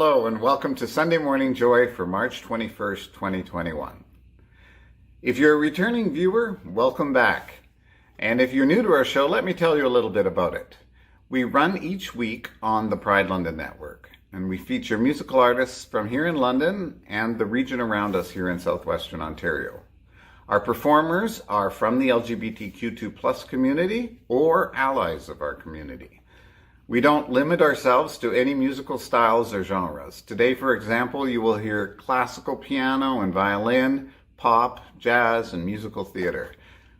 Hello and welcome to Sunday Morning Joy for March 21st, 2021. If you're a returning viewer, welcome back. And if you're new to our show, let me tell you a little bit about it. We run each week on the Pride London Network, and we feature musical artists from here in London and the region around us here in southwestern Ontario. Our performers are from the LGBTQ2+ community or allies of our community. We don't limit ourselves to any musical styles or genres. Today, for example, you will hear classical piano and violin, pop, jazz, and musical theater.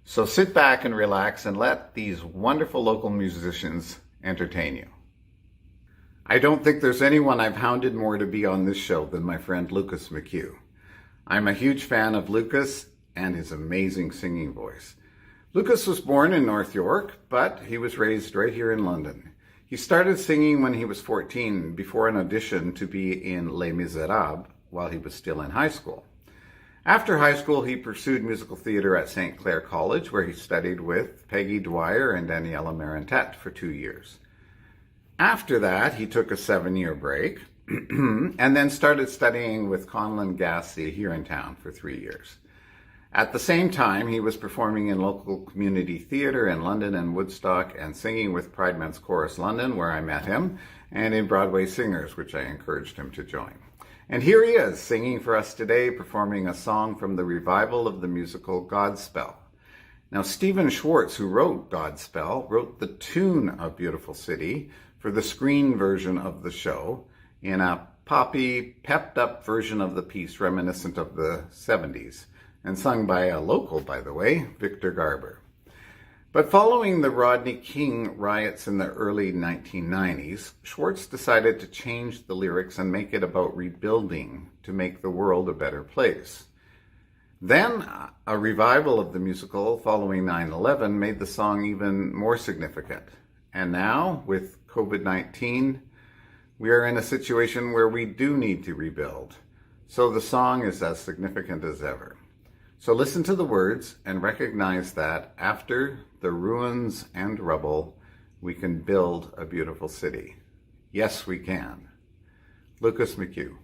So sit back and relax and let these wonderful local musicians entertain you. I don't think there's anyone I've hounded more to be on this show than my friend Lucas McHugh. I'm a huge fan of Lucas and his amazing singing voice. Lucas was born in North York, but he was raised right here in London. He started singing when he was 14 before an audition to be in Les Miserables while he was still in high school. After high school, he pursued musical theater at St. Clair College, where he studied with Peggy Dwyer and Daniela Marantet for 2 years. After that, he took a 7-year break and then started studying with Conlon Gassi here in town for 3 years. At the same time, he was performing in local community theatre in London and Woodstock and singing with Pride Men's Chorus London, where I met him, and in Broadway Singers, which I encouraged him to join. And here he is, singing for us today, performing a song from the revival of the musical Godspell. Now, Stephen Schwartz, who wrote Godspell, wrote the tune of Beautiful City for the screen version of the show in a poppy, pepped-up version of the piece reminiscent of the 70s. And sung by a local, by the way, Victor Garber. But following the Rodney King riots in the early 1990s, Schwartz decided to change the lyrics and make it about rebuilding to make the world a better place. Then a revival of the musical following 9/11 made the song even more significant. And now, with COVID-19, we are in a situation where we do need to rebuild. So the song is as significant as ever. So listen to the words and recognize that after the ruins and rubble, we can build a beautiful city. Yes, we can. Lucas McHugh.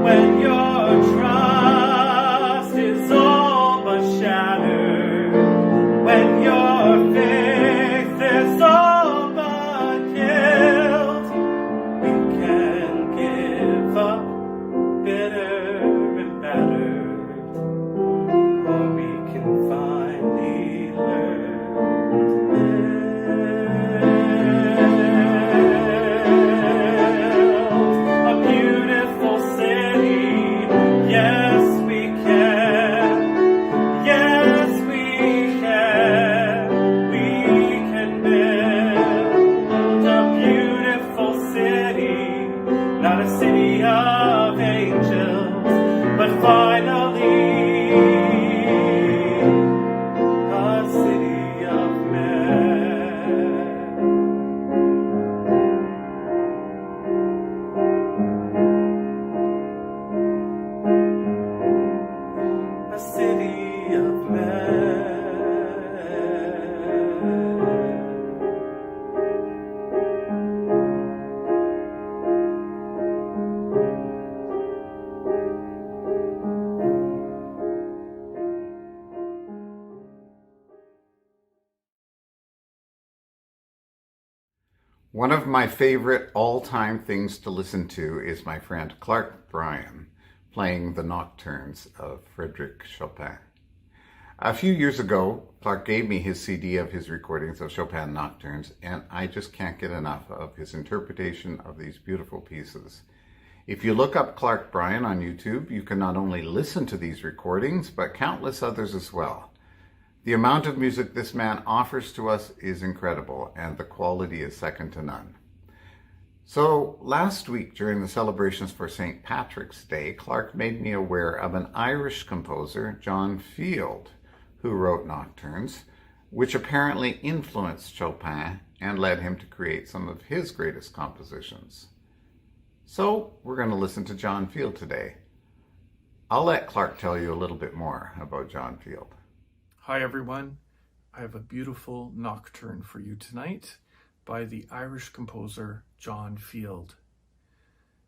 When you're when your faith is all but killed, we can give up bitter and battered, or we can finally learn to build a beautiful city. Yes, we can. Yes, we can. We can build a beautiful city, not a city of angels, but finally a city of men. A city of men. One of my favorite all-time things to listen to is my friend Clark Bryan playing the nocturnes of Frédéric Chopin. A few years ago, Clark gave me his CD of his recordings of Chopin nocturnes, and I just can't get enough of his interpretation of these beautiful pieces. If you look up Clark Bryan on YouTube, you can not only listen to these recordings, but countless others as well. The amount of music this man offers to us is incredible, and the quality is second to none. So last week during the celebrations for St. Patrick's Day, Clark made me aware of an Irish composer, John Field, who wrote nocturnes, which apparently influenced Chopin and led him to create some of his greatest compositions. So we're going to listen to John Field today. I'll let Clark tell you a little bit more about John Field. Hi everyone, I have a beautiful nocturne for you tonight by the Irish composer John Field.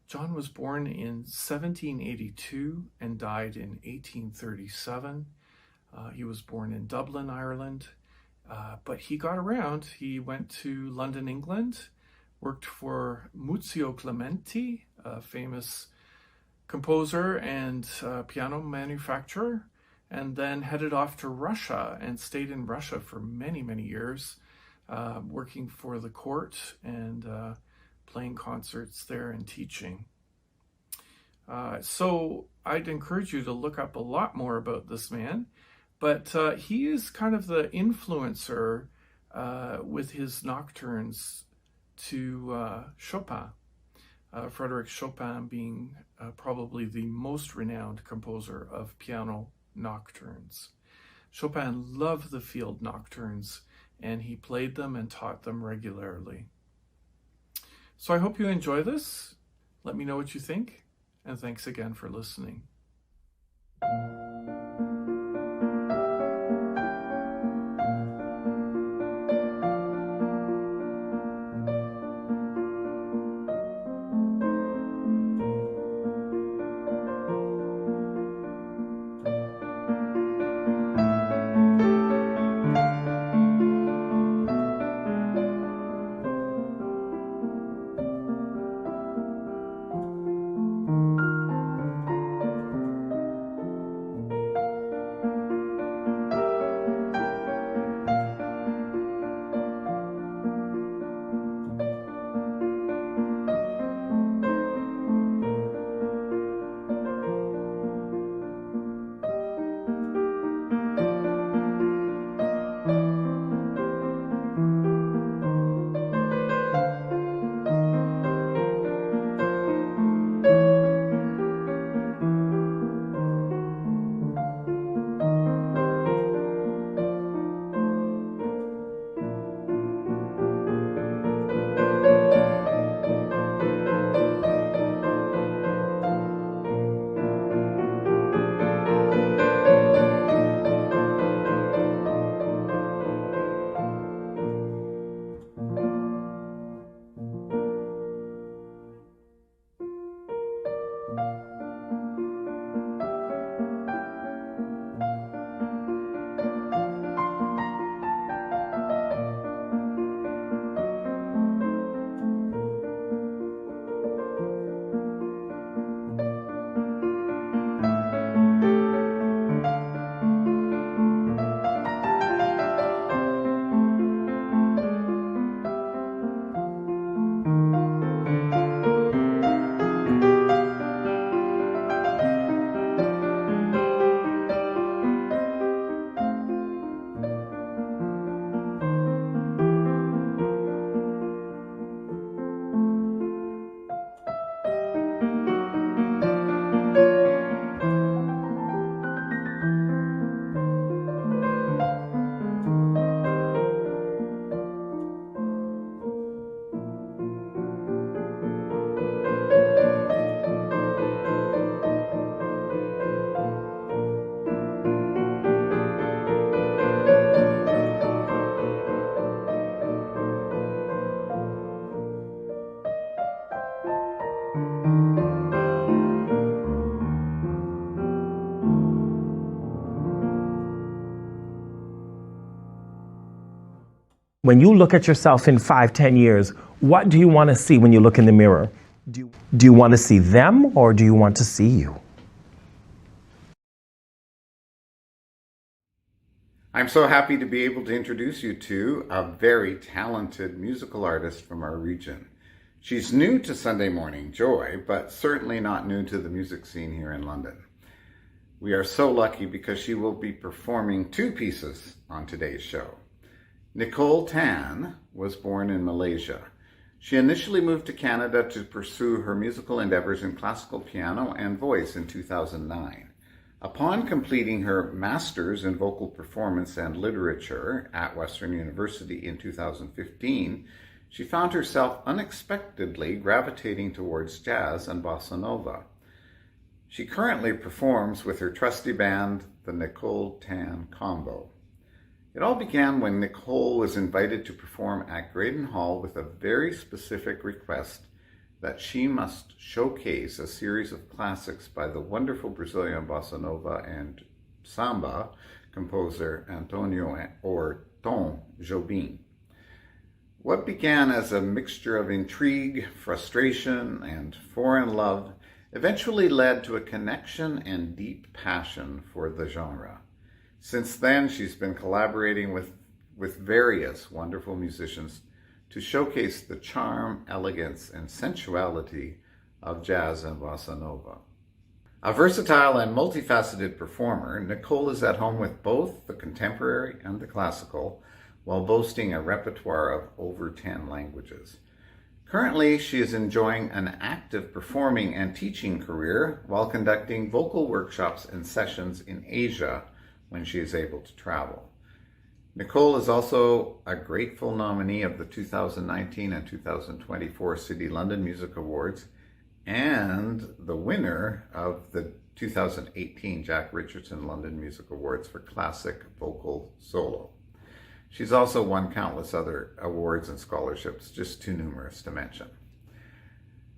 John was born in 1782 and died in 1837. He was born in Dublin, Ireland, but he got around. He went to London, England, worked for Muzio Clementi, a famous composer and piano manufacturer, and then headed off to Russia and stayed in Russia for many, many years, working for the court and playing concerts there and teaching. So I'd encourage you to look up a lot more about this man, but he is kind of the influencer with his nocturnes to Chopin. Frédéric Chopin being probably the most renowned composer of piano nocturnes. Chopin loved the Field nocturnes, and he played them and taught them regularly. So I hope you enjoy this. Let me know what you think, and thanks again for listening. When you look at yourself in 5, 10 years, what do you want to see when you look in the mirror? Do you want to see them or do you want to see you? I'm so happy to be able to introduce you to a very talented musical artist from our region. She's new to Sunday Morning Joy, but certainly not new to the music scene here in London. We are so lucky because she will be performing 2 pieces on today's show. Nicole Tan was born in Malaysia. She initially moved to Canada to pursue her musical endeavors in classical piano and voice in 2009. Upon completing her master's in vocal performance and literature at Western University in 2015, she found herself unexpectedly gravitating towards jazz and bossa nova. She currently performs with her trusty band, the Nicole Tan Combo. It all began when Nicole was invited to perform at Graydon Hall with a very specific request that she must showcase a series of classics by the wonderful Brazilian bossa nova and samba composer Antonio or Tom Jobim. What began as a mixture of intrigue, frustration, and foreign love eventually led to a connection and deep passion for the genre. Since then, she's been collaborating with various wonderful musicians to showcase the charm, elegance, and sensuality of jazz and bossa nova. A versatile and multifaceted performer, Nicole is at home with both the contemporary and the classical, while boasting a repertoire of over 10 languages. Currently, she is enjoying an active performing and teaching career while conducting vocal workshops and sessions in Asia when she is able to travel. Nicole is also a grateful nominee of the 2019 and 2024 City London Music Awards and the winner of the 2018 Jack Richardson London Music Awards for Classic Vocal Solo. She's also won countless other awards and scholarships, just too numerous to mention.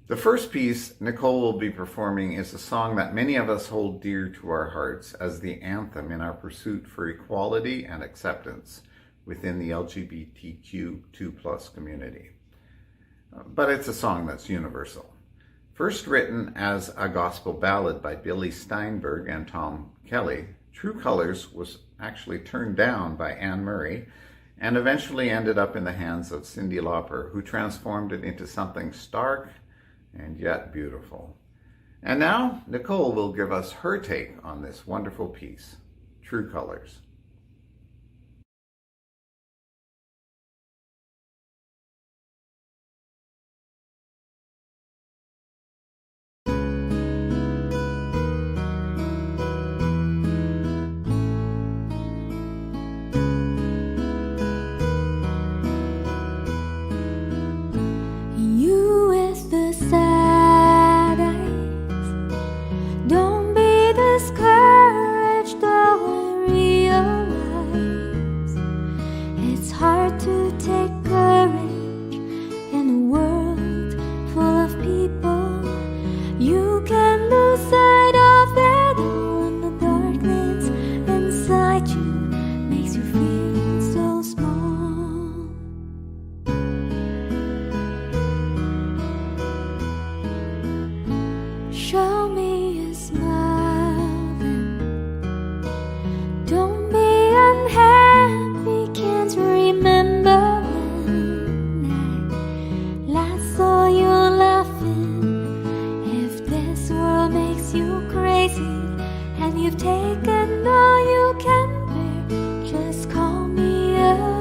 The first piece Nicole will be performing is a song that many of us hold dear to our hearts as the anthem in our pursuit for equality and acceptance within the LGBTQ2+ community. But it's a song that's universal. First written as a gospel ballad by Billy Steinberg and Tom Kelly, True Colors was actually turned down by Anne Murray and eventually ended up in the hands of Cyndi Lauper, who transformed it into something stark and yet beautiful. And now, Nicole will give us her take on this wonderful piece, True Colors. You with the sad eyes, don't be discouraged, though I realize it's hard to take courage in a world full of people. You can lose sight of that when the darkness inside you makes you feel so small. Show me a smile then. Don't be unhappy, can't remember when I last saw you laughing. If this world makes you crazy and you've taken all you can bear, just call me up,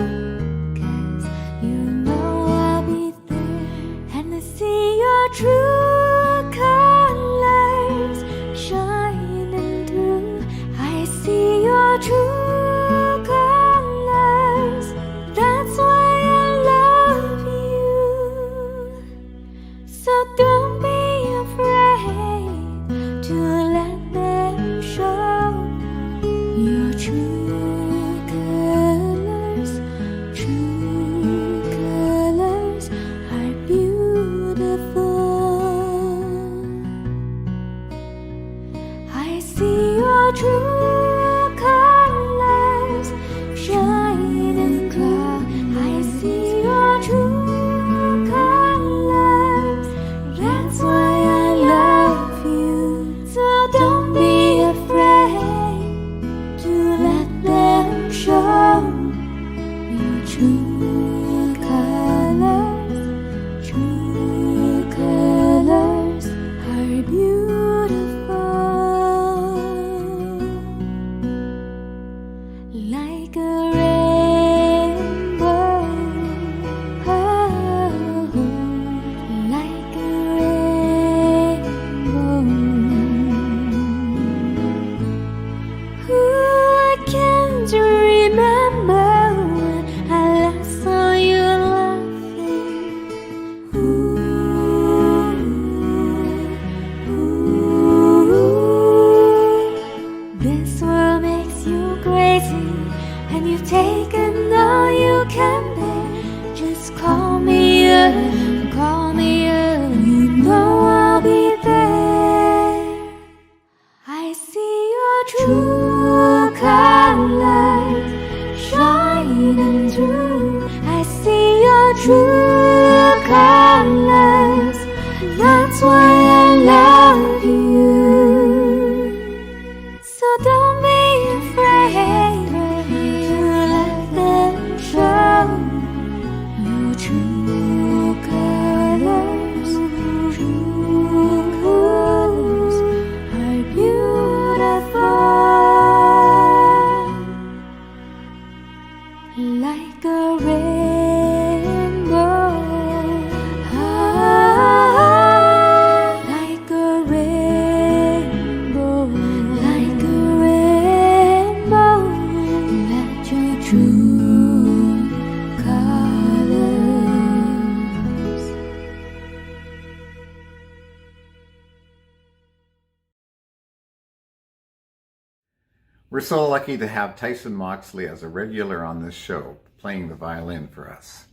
'cause you know I'll be there. And I see your true colors shining through. I see your true colors. That's why I love you. So don't be afraid to let them show your true colors. True colors are beautiful. I see your true colors. True colors are beautiful, like a rainbow, oh, like a rainbow. Ooh, I can't remember when I last saw you laughing. This world makes you crazy, and you've taken all you can bear. Just call me up, you know I'll be there. I see your true colors shining through. I see your true colors. That's why I love you. So don't be afraid to let them show your true colors. True colors are beautiful, like a rainbow, like a rainbow, like a rainbow. Let your true colors. We're so lucky to have Tyson Moxley as a regular on this show, playing the violin for us.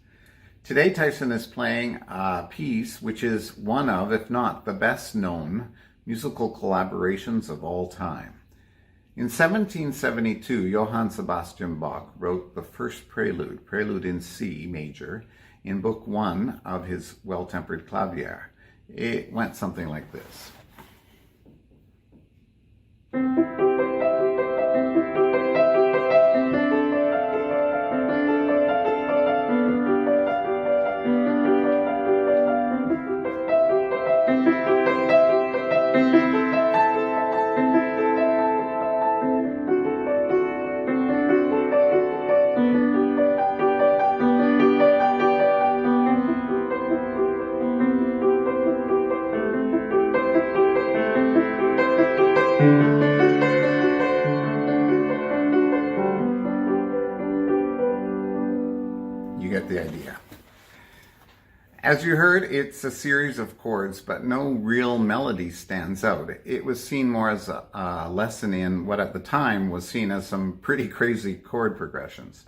Today, Tyson is playing a piece which is one of, if not the best known, musical collaborations of all time. In 1772, Johann Sebastian Bach wrote the first prelude in C major, in Book 1 of his Well-Tempered Clavier. It went something like this. You get the idea. As you heard, it's a series of chords, but no real melody stands out. It was seen more as a lesson in what at the time was seen as some pretty crazy chord progressions.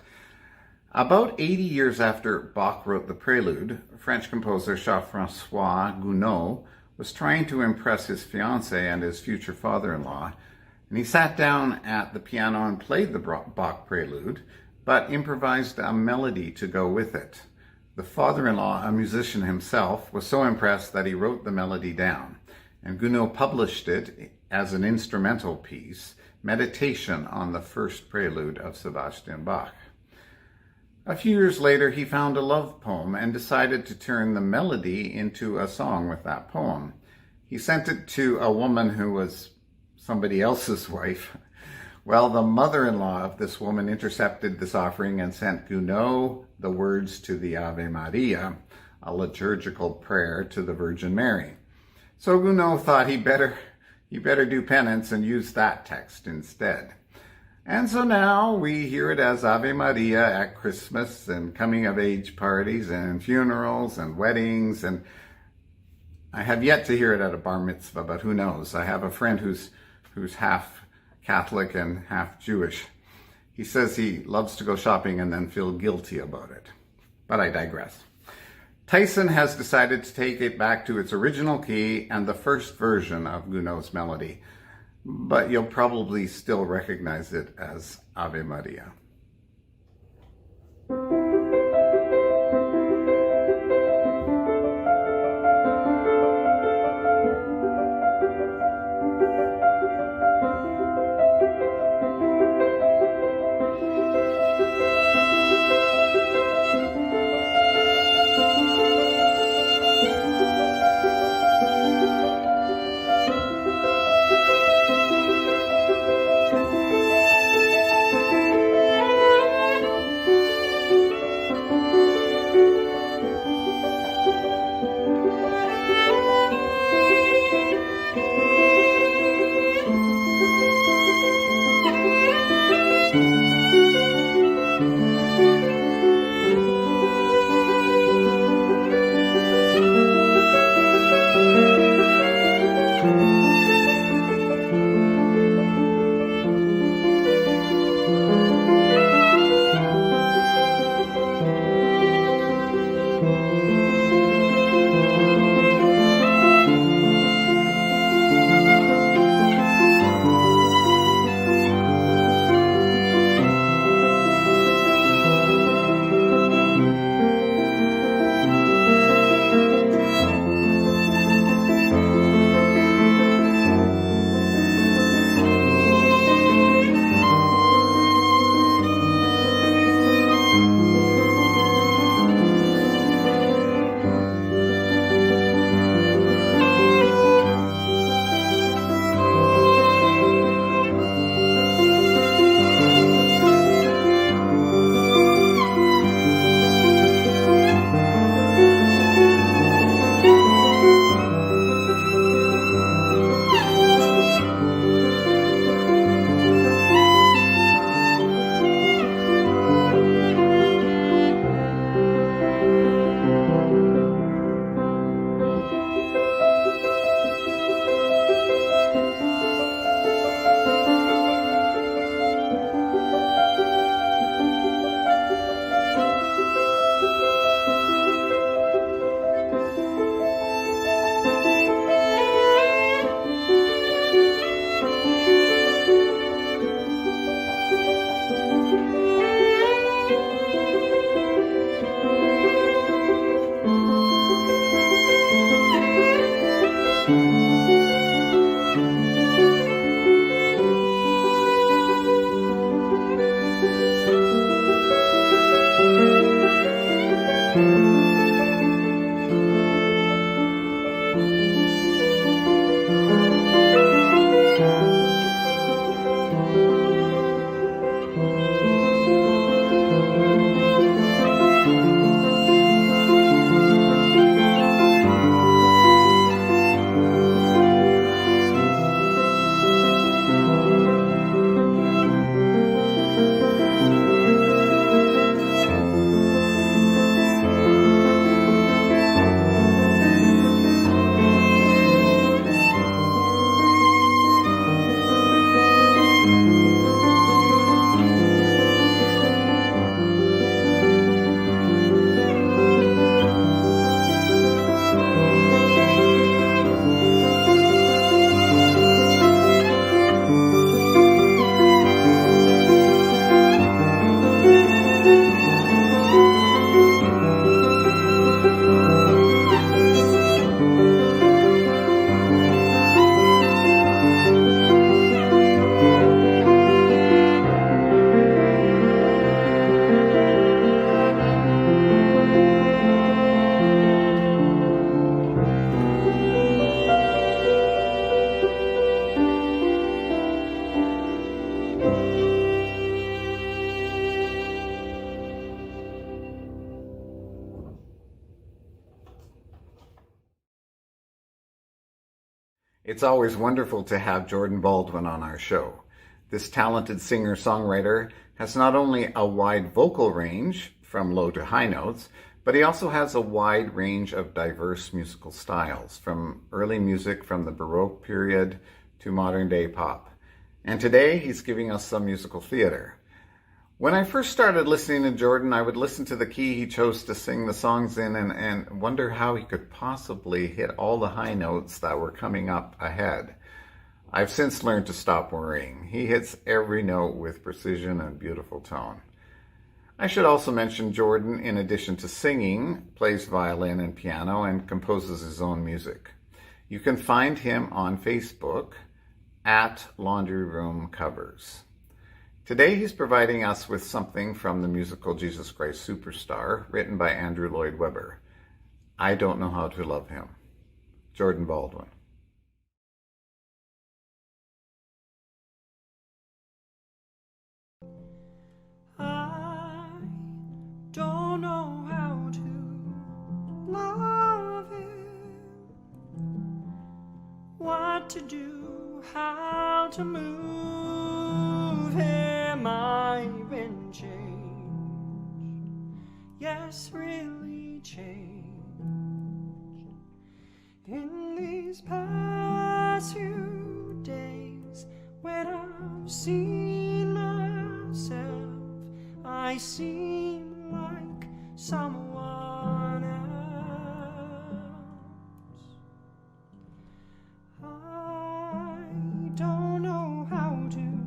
About 80 years after Bach wrote the prelude, French composer Jean-François Gounod was trying to impress his fiancée and his future father-in-law, and he sat down at the piano and played the Bach prelude, but improvised a melody to go with it. The father-in-law, a musician himself, was so impressed that he wrote the melody down, and Gounod published it as an instrumental piece, Meditation on the First Prelude of Sebastian Bach. A few years later, he found a love poem and decided to turn the melody into a song with that poem. He sent it to a woman who was somebody else's wife. Well, the mother-in-law of this woman intercepted this offering and sent Gounod the words to the Ave Maria, a liturgical prayer to the Virgin Mary. So Gounod thought he better do penance and use that text instead. And so now we hear it as Ave Maria at Christmas and coming-of-age parties and funerals and weddings, and I have yet to hear it at a bar mitzvah, but who knows? I have a friend who's half Catholic and half Jewish. He says he loves to go shopping and then feel guilty about it. But I digress. Tyson has decided to take it back to its original key and the first version of Gounod's melody, but you'll probably still recognize it as Ave Maria. It's always wonderful to have Jordan Baldwin on our show. This talented singer-songwriter has not only a wide vocal range, from low to high notes, but he also has a wide range of diverse musical styles, from early music from the Baroque period to modern-day pop. And today he's giving us some musical theater. When I first started listening to Jordan, I would listen to the key he chose to sing the songs in and wonder how he could possibly hit all the high notes that were coming up ahead. I've since learned to stop worrying. He hits every note with precision and beautiful tone. I should also mention Jordan, in addition to singing, plays violin and piano and composes his own music. You can find him on Facebook at Laundry Room Covers. Today he's providing us with something from the musical Jesus Christ Superstar, written by Andrew Lloyd Webber. I Don't Know How to Love Him. Jordan Baldwin. I don't know how to love him, what to do, how to move him. I've been changed, yes, really changed in these past few days. When I've seen myself, I seem like someone else. I don't know how to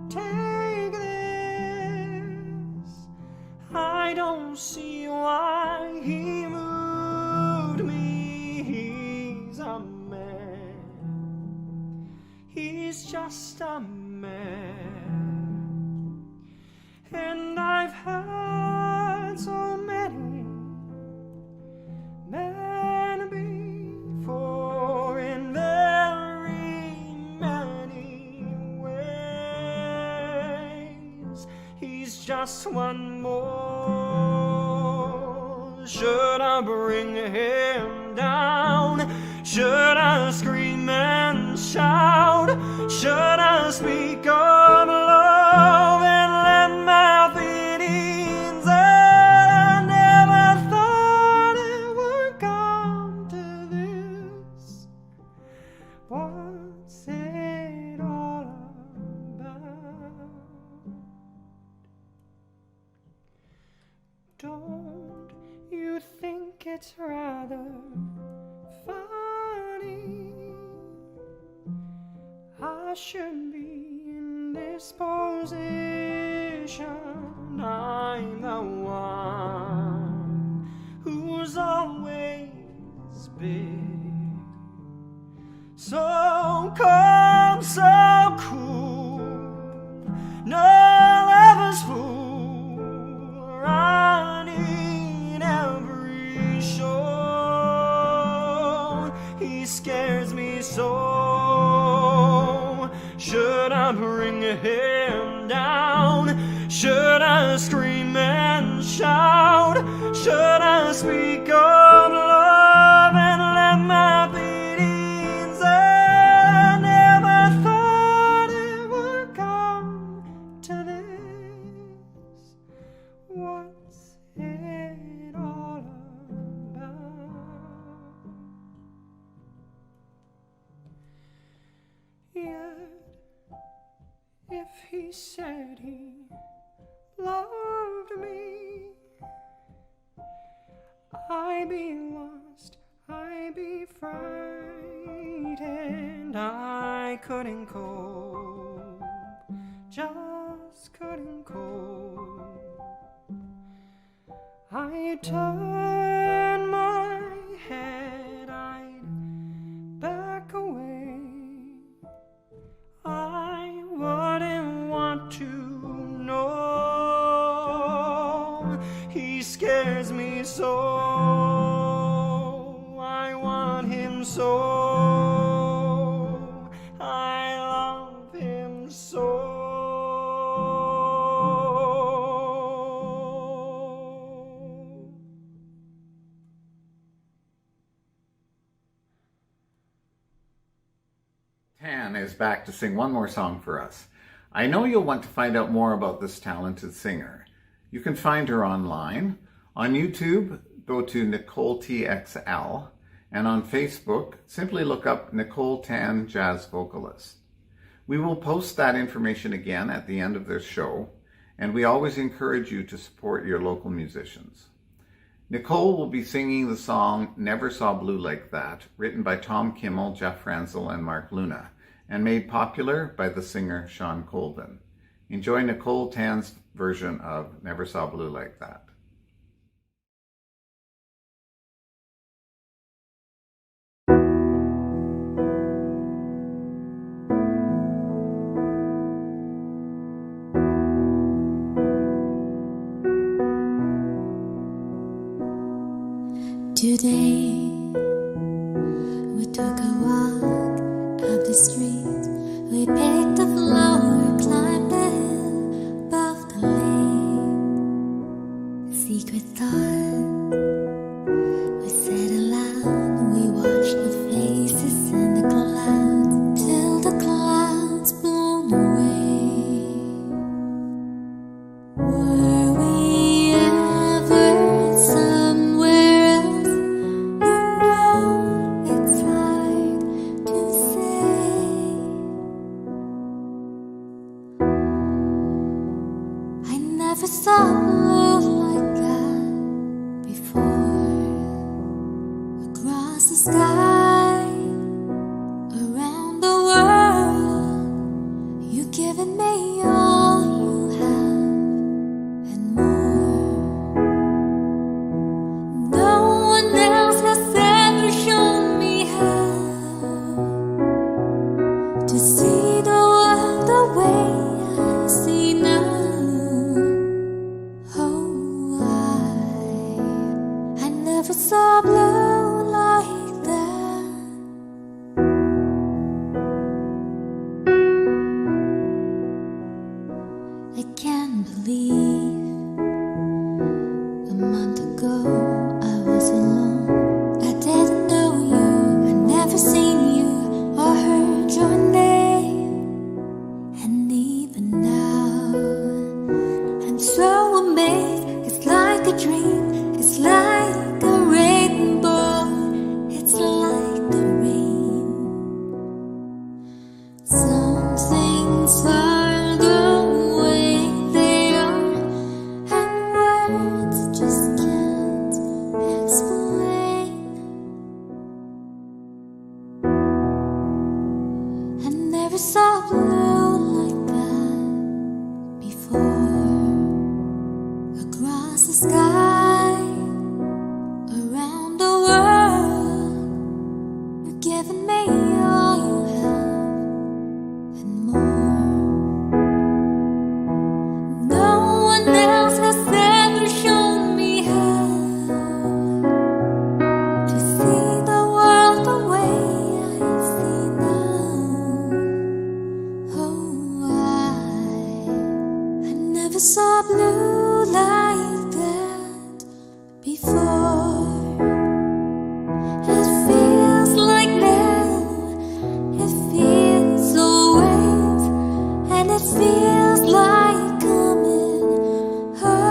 take this. I don't see why he moved me. He's a man. He's just a man. And I've had so many men before, in very many ways. He's just one more. Should I bring him down? Should I scream and shout? Should I speak of love and let my feelings out? I never thought it would come to this. What's it all about? Don't you think it's rather funny? I should be in this position. I'm the one who's always been so calm, so cool. No lover's fool, running every show. He scares me so. Should I bring him down? Should I scream and shout? Should I speak of love and let my feelings out? I never thought it would come to this. What's it all about? Yet, if he said he loved me, I'd be lost, I'd be frightened. I couldn't cope, just couldn't cope. I'd turn my head, I'd back away. I wouldn't want to know. He scares me so. I want him so. I love him so. back to sing one more song for us. I know you'll want to find out more about this talented singer. You can find her online. On YouTube, go to Nicole TXL, and on Facebook, simply look up Nicole Tan Jazz Vocalist. We will post that information again at the end of this show, and we always encourage you to support your local musicians. Nicole will be singing the song Never Saw Blue Like That, written by Tom Kimmel, Jeff Franzel, and Mark Luna, and made popular by the singer Sean Colvin. Enjoy Nicole Tan's version of Never Saw Blue Like That. Today we took a walk up the street. We picked a flower, climbed the hill above the lake. A secret thought we said aloud. We watched the faces in the clouds till the clouds blown away. Were we ever somewhere else? It's hard to say. I never saw blue like that before. Across the sky, around the world, you've given me all you have and more. No one else has ever shown me how to see the world the way I see now. Oh, I never saw blue like that. I can't believe a month ago I was alone. I didn't know you, I never seen you or heard your name. And even now, I'm so amazed. It's like a dream, it's like a rainbow, it's like the rain. Some things are the way they are, and words just can't explain. I never saw blue like that before. Across the sky, around the world, you've given me all you have and more. No one else has ever shown me how to see the world the way I see now. Oh, I never saw blue like that before. It feels like now, it feels always, and it feels like coming home.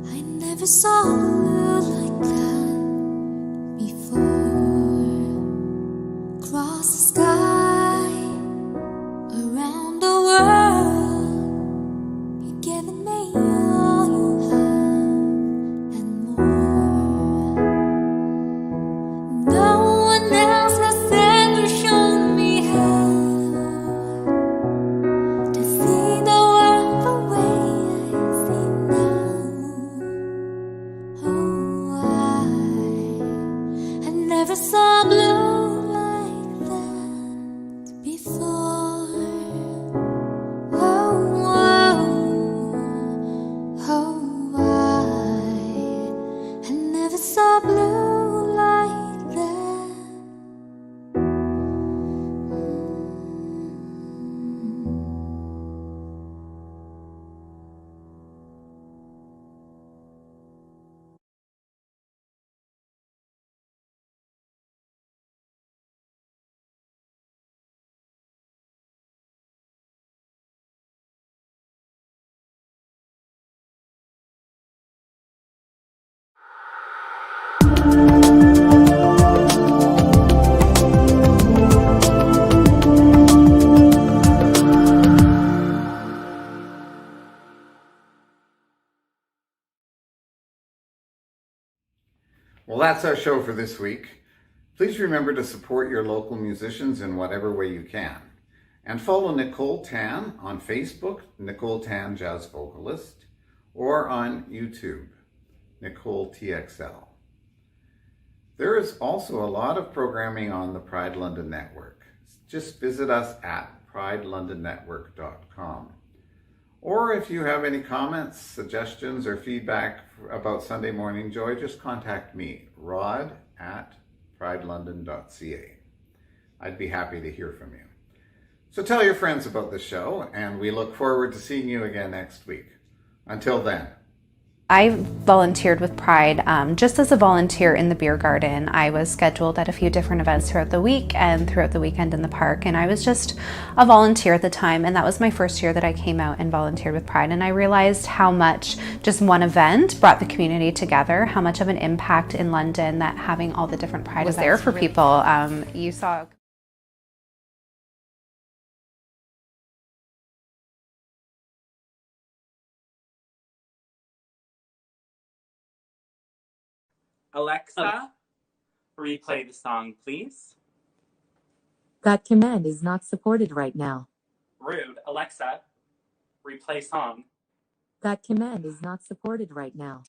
I never saw blue like that before. Across the sky, around the world, you've given me all you have and more. No one else has ever shown me how to see the world the way I see now. Oh, I never saw blue like that. Well, that's our show for this week. Please remember to support your local musicians in whatever way you can. And follow Nicole Tan on Facebook, Nicole Tan Jazz Vocalist, or on YouTube, Nicole TXL. There is also a lot of programming on the Pride London Network. Just visit us at pridelondonnetwork.com. Or if you have any comments, suggestions, or feedback about Sunday Morning Joy, just contact me, Rod at pridelondon.ca. I'd be happy to hear from you. So tell your friends about the show, and we look forward to seeing you again next week. Until then. I volunteered with Pride just as a volunteer in the beer garden. I was scheduled at a few different events throughout the week and throughout the weekend in the park, and I was just a volunteer at the time, and that was my first year that I came out and volunteered with Pride, and I realized how much just one event brought the community together, how much of an impact in London that having all the different Pride was there for people. You saw Alexa, replay the song, please. That command is not supported right now. Rude. Alexa, replay song. That command is not supported right now.